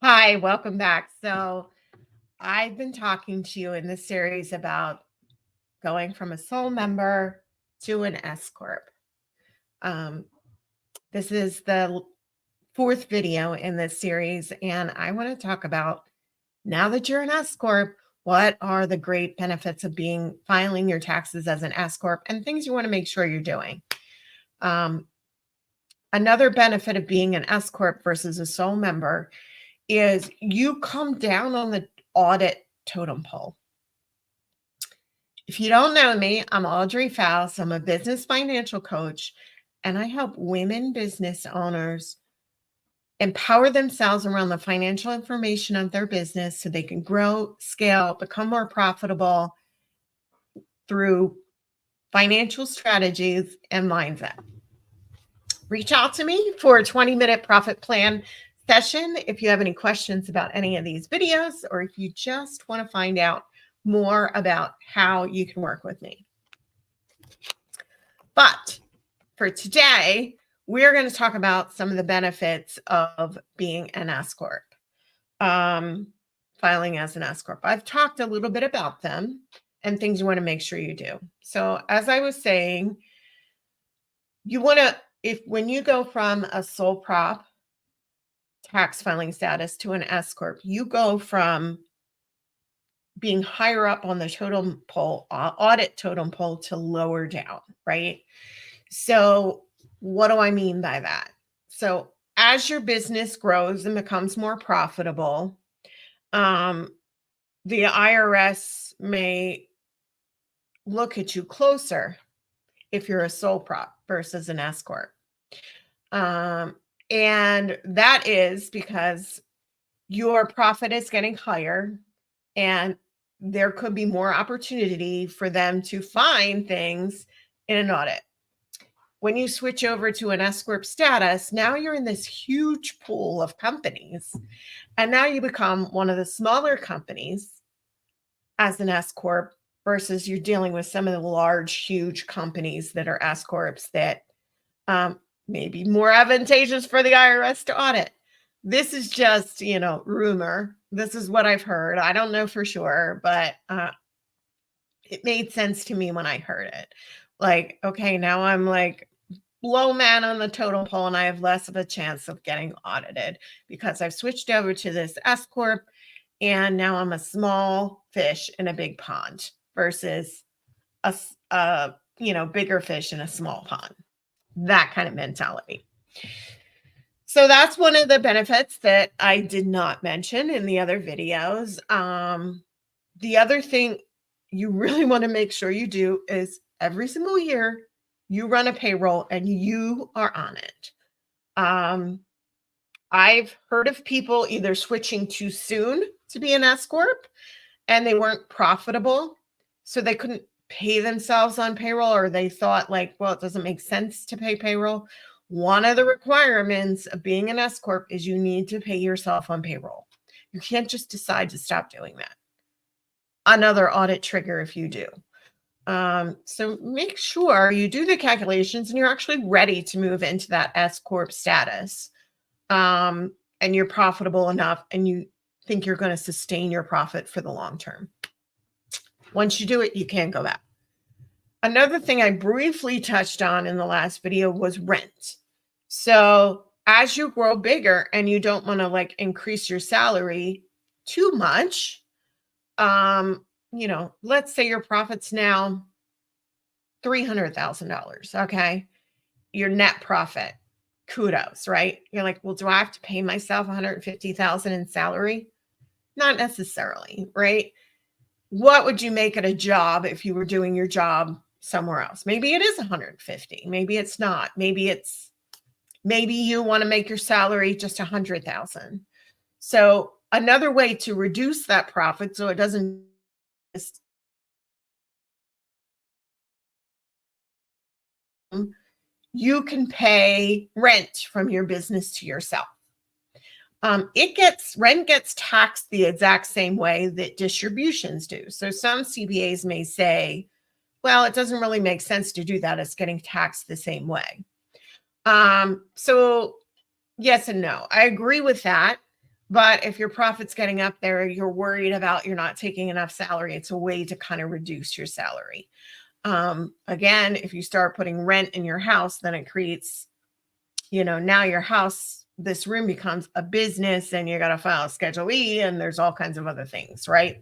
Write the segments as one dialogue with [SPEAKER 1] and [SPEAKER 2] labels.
[SPEAKER 1] Hi, welcome back. So, I've been talking to you in this series about going from a sole member to an S-Corp. Um, this is the fourth video in this series, and I want to talk about now that you're an S-Corp, what are the great benefits of filing your taxes as an S-Corp and things you want to make sure you're doing. Another benefit of being an S-Corp versus a sole member is you come down on the audit totem pole. If you don't know me, I'm Audrey Faust. I'm a business financial coach, and I help women business owners empower themselves around the financial information of their business so they can grow, scale, become more profitable through financial strategies and mindset. Reach out to me for a 20-minute profit plan session if you have any questions about any of these videos, or if you just want to find out more about how you can work with me. But for today, we're going to talk about some of the benefits of being an S-Corp, filing as an S-Corp. I've talked a little bit about them and things you want to make sure you do. So as I was saying, you want to, when you go from a sole prop tax filing status to an S-Corp, you go from being higher up on the totem pole, audit totem pole, to lower down, right? So what do I mean by that? So as your business grows and becomes more profitable, the IRS may look at you closer if you're a sole prop versus an S-Corp. And that is because your profit is getting higher and there could be more opportunity for them to find things in an audit. When you switch over to an S-Corp status, now you're in this huge pool of companies, and now you become one of the smaller companies as an S-Corp versus you're dealing with some of the large, huge companies that are S-Corps that may be more advantageous for the IRS to audit. This is just, rumor. This is what I've heard. I don't know for sure, but it made sense to me when I heard it. Like, okay, now I'm like low man on the totem pole and I have less of a chance of getting audited because I've switched over to this S-Corp and now I'm a small fish in a big pond versus a bigger fish in a small pond. That kind of mentality. So that's one of the benefits that I did not mention in the other videos. The other thing you really want to make sure you do is every single year you run a payroll and you are on it. I've heard of people either switching too soon to be an S-Corp and they weren't profitable, so they couldn't pay themselves on payroll, or they thought like, well, it doesn't make sense to pay payroll. One of the requirements of being an S-Corp is you need to pay yourself on payroll. You can't just decide to stop doing that. Another audit trigger if you do. So make sure you do the calculations and you're actually ready to move into that S-Corp status. And you're profitable enough and you think you're going to sustain your profit for the long term. Once you do it, you can't go back. Another thing I briefly touched on in the last video was rent. So as you grow bigger and you don't want to increase your salary too much, let's say your profit's now $300,000. Okay. Your net profit, kudos, right? You're like, well, do I have to pay myself $150,000 in salary? Not necessarily, right? What would you make at a job if you were doing your job somewhere else? Maybe it is 150. Maybe it's not. Maybe you want to make your salary just 100,000. So another way to reduce that profit so it doesn't you can pay rent from your business to yourself. Rent gets taxed the exact same way that distributions do. So some CPAs may say, well, it doesn't really make sense to do that. It's getting taxed the same way. So yes and no. I agree with that. But if your profit's getting up there, you're worried about you're not taking enough salary. It's a way to kind of reduce your salary. Again, if you start putting rent in your house, then it creates, now your house, this room becomes a business and you got to file Schedule E and there's all kinds of other things, right?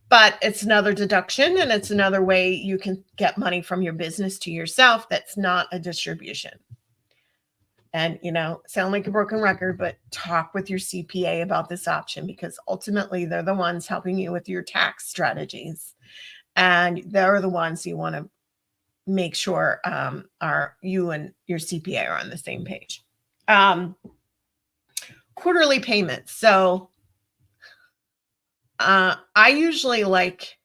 [SPEAKER 1] But it's another deduction and it's another way you can get money from your business to yourself that's not a distribution. And, sound like a broken record, but talk with your CPA about this option because ultimately they're the ones helping you with your tax strategies. And they're the ones you want to make sure you and your CPA are on the same page. Quarterly payments. So I usually like,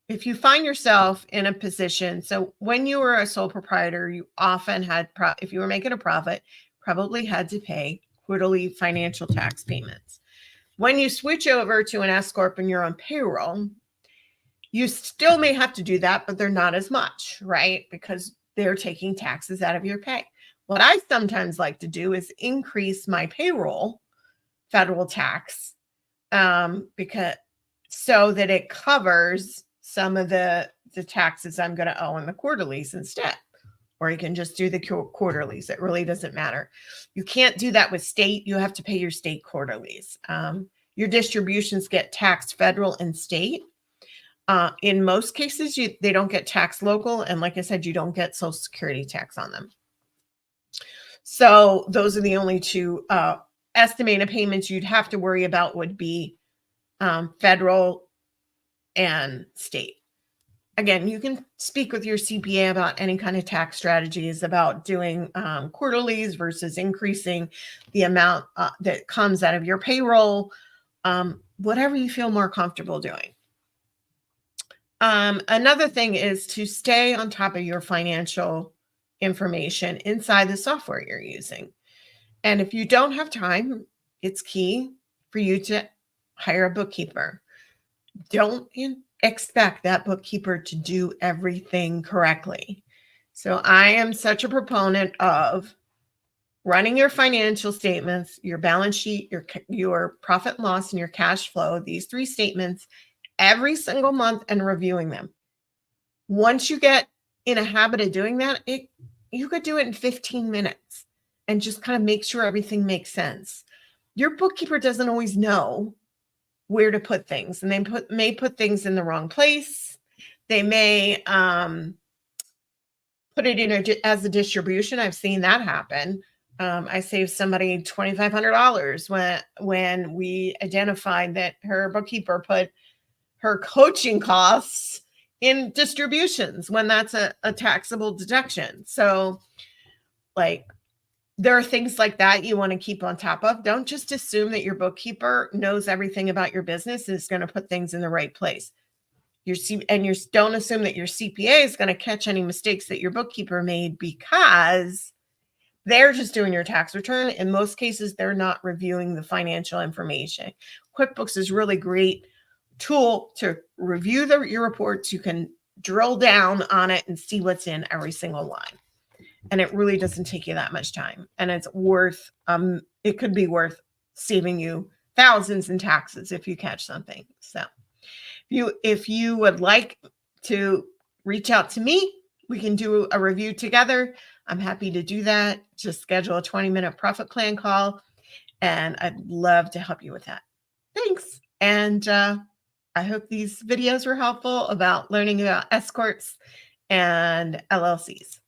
[SPEAKER 1] if you find yourself in a position, so when you were a sole proprietor, you often had, if you were making a profit, probably had to pay quarterly financial tax payments. When you switch over to an S-Corp and you're on payroll, you still may have to do that, but they're not as much, right? Because they're taking taxes out of your pay. What I sometimes like to do is increase my payroll federal tax because so that it covers some of the taxes I'm going to owe in the quarterlies instead. Or you can just do the quarterlies. It really doesn't matter. You can't do that with state. You have to pay your state quarterlies. Your distributions get taxed federal and state. In most cases, they don't get taxed local. And like I said, you don't get Social Security tax on them. So those are the only two estimated payments you'd have to worry about would be federal and state. Again, you can speak with your CPA about any kind of tax strategies about doing quarterlies versus increasing the amount that comes out of your payroll, whatever you feel more comfortable doing. Another thing is to stay on top of your financial information inside the software you're using. And if you don't have time, it's key for you to hire a bookkeeper. Don't expect that bookkeeper to do everything correctly. So I am such a proponent of running your financial statements, your balance sheet, your profit and loss, and your cash flow, these three statements every single month and reviewing them. Once you get in a habit of doing that, you could do it in 15 minutes and just kind of make sure everything makes sense. Your bookkeeper doesn't always know where to put things, and they may put things in the wrong place. They may put it in as a distribution. I've seen that happen. I saved somebody $2,500 when we identified that her bookkeeper put her coaching costs in distributions when that's a taxable deduction. So there are things like that you want to keep on top of. Don't just assume that your bookkeeper knows everything about your business and is going to put things in the right place. Don't assume that your CPA is going to catch any mistakes that your bookkeeper made because they're just doing your tax return. In most cases, they're not reviewing the financial information. QuickBooks is really great tool to review your reports. You can drill down on it and see what's in every single line. And it really doesn't take you that much time. And it's worth, it could be worth saving you thousands in taxes if you catch something. So if you would like to reach out to me, we can do a review together. I'm happy to do that. Just schedule a 20-minute profit plan call. And I'd love to help you with that. Thanks. And I hope these videos were helpful about learning about S-Corps and LLCs.